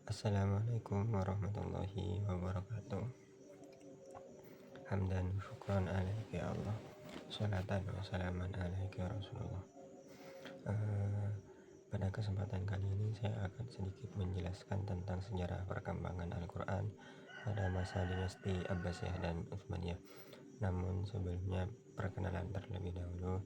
Assalamualaikum warahmatullahi wabarakatuh. Hamdan syukran alaika ya Allah. Salatan wa salaman alaika ya Rasulullah. Pada kesempatan kali ini saya akan sedikit menjelaskan tentang sejarah perkembangan Al-Quran pada masa dinasti Abbasiyah dan Utsmaniyah. Namun sebelumnya perkenalan terlebih dahulu.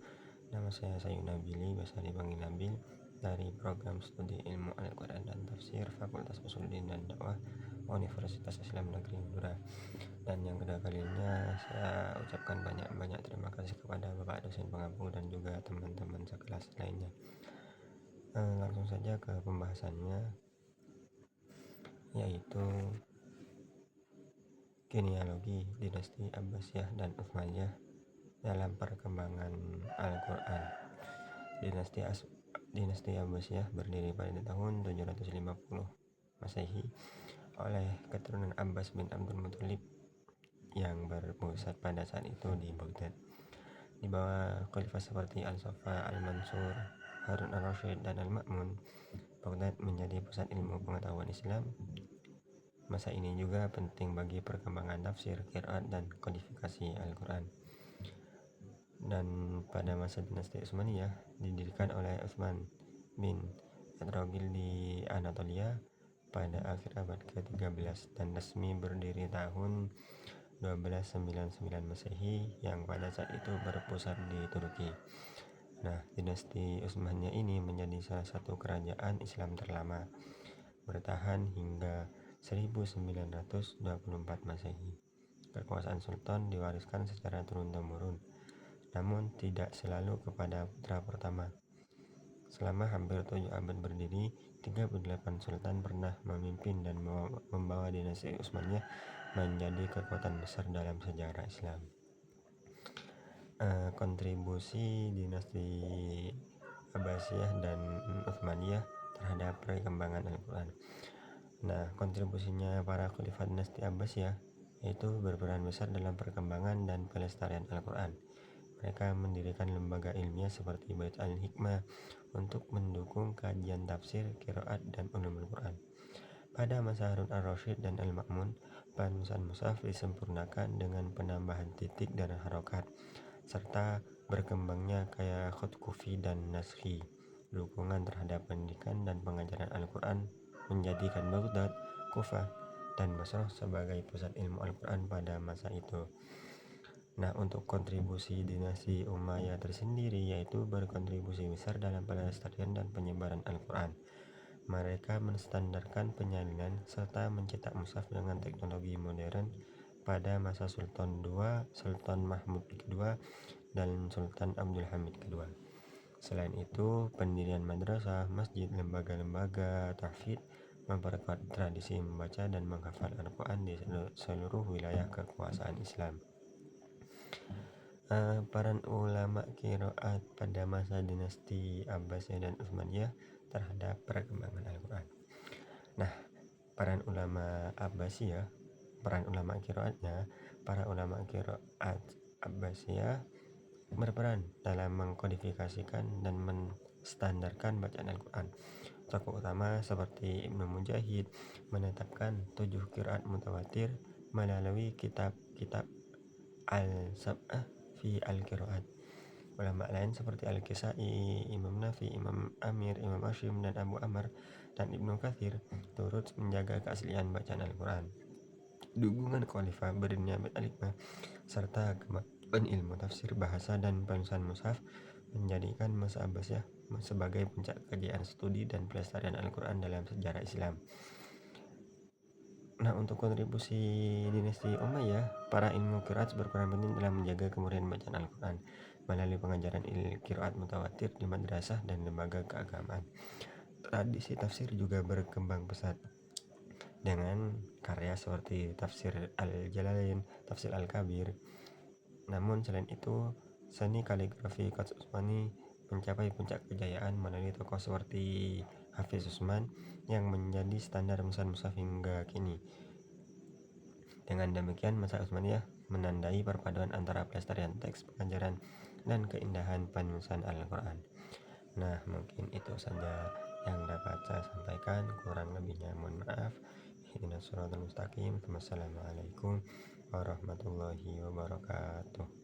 Nama saya Sayun Nabili, biasa dipanggil Nabil, dari program studi ilmu Al-Quran dan Tafsir Fakultas Usuluddin dan Dakwah Universitas Islam Negeri Madura. Dan yang kedua kalinya saya ucapkan banyak terima kasih kepada Bapak dosen pengampu dan juga teman-teman sekelas lainnya. Langsung saja ke pembahasannya, yaitu genealogi dinasti Abbasiyah dan Utsmaniyah dalam perkembangan Al-Quran. Dinasti Abbasiyah berdiri pada tahun 750 Masehi oleh keturunan Abbas bin Abdul Muthalib yang berpusat pada saat itu di Baghdad. Di bawah khalifah seperti Al-Saffah, Al-Mansur, Harun al-Rasyid, dan Al-Ma'mun, Baghdad menjadi pusat ilmu pengetahuan Islam. Masa ini juga penting bagi perkembangan tafsir, qiraat, dan kodifikasi Al-Quran. Dan pada masa dinasti Utsmaniyah didirikan oleh Utsman bin Etrogil di Anatolia pada akhir abad ke-13 dan resmi berdiri tahun 1299 Masehi yang pada saat itu berpusat di Turki. Nah, dinasti Utsmaniyah ini menjadi salah satu kerajaan Islam terlama, bertahan hingga 1924 Masehi. Kekuasaan sultan diwariskan secara turun-temurun, namun tidak selalu kepada putra pertama. Selama hampir 7 abad berdiri, 38 sultan pernah memimpin dan membawa dinasti Utsmaniyah menjadi kekuatan besar dalam sejarah Islam. Kontribusi dinasti Abbasiyah dan Utsmaniyah terhadap perkembangan Al-Quran. Nah, kontribusinya para khalifah dinasti Abbasiyah yaitu berperan besar dalam perkembangan dan pelestarian Al-Quran. Mereka mendirikan lembaga ilmiah seperti Bait al-Hikmah untuk mendukung kajian tafsir, qiraat, dan ulumul Quran. Pada masa Harun al-Rasyid dan Al-Ma'mun, penulisan mushaf disempurnakan dengan penambahan titik dan harokat, serta berkembangnya gaya khut kufi dan naskhi. Dukungan terhadap pendidikan dan pengajaran Al-Quran menjadikan Baghdad, Kufah, dan Basrah sebagai pusat ilmu Al-Quran pada masa itu. Nah, untuk kontribusi dinasti Umayyah tersendiri yaitu berkontribusi besar dalam pelestarian dan penyebaran Al-Quran. Mereka menstandarkan penyalinan serta mencetak mushaf dengan teknologi modern pada masa Sultan II, Sultan Mahmud II, dan Sultan Abdul Hamid II. Selain itu, pendirian madrasah, masjid, lembaga-lembaga tahfidz memperkuat tradisi membaca dan menghafal Al-Quran di seluruh wilayah kekuasaan Islam. Peran ulama qiraat pada masa dinasti Abbasiyah dan Utsmaniyah terhadap perkembangan Al-Quran. Nah, peran ulama qiraatnya, para ulama qiraat Abbasiyah berperan dalam mengkodifikasikan dan menstandarkan bacaan Al-Quran. Tokoh utama seperti Ibnu Mujahid menetapkan 7 qiraat mutawatir melalui kitab-kitab Al-Sab'ah fi al-qiraat. Ulama lain seperti Al-Kisai, Imam Nafi, Imam Amir, Imam Hashim, dan Abu Amr dan Ibnu Katsir turut menjaga keaslian bacaan Al-Quran. Dukungan khalifah berdirinya Bait al-Hikmah serta kemampuan ilmu tafsir, bahasa, dan penulisan mushaf menjadikan masa Abbasiyah sebagai puncak kajian studi dan pelestarian Al-Quran dalam sejarah Islam. Nah, untuk kontribusi dinasti Umayyah, para ilmu qiraat berperan penting dalam menjaga kemurnian bacaan Al-Quran melalui pengajaran qiraat mutawatir di madrasah dan lembaga keagamaan. Tradisi tafsir juga berkembang pesat dengan karya seperti Tafsir Al-Jalalain, Tafsir Al-Kabir. Namun selain itu, seni kaligrafi Qats Utsmani mencapai puncak kejayaan melalui tokoh seperti Hafiz Utsman yang menjadi standar mushaf hingga kini. Dengan demikian, masa Utsmaniyah menandai perpaduan antara pelestarian teks pengajaran dan keindahan penulisan Al-Quran. Nah, mungkin itu saja yang dapat saya sampaikan. Kurang lebihnya mohon maaf. Ihdinas siratal mustaqim. Wassalamualaikum warahmatullahi wabarakatuh.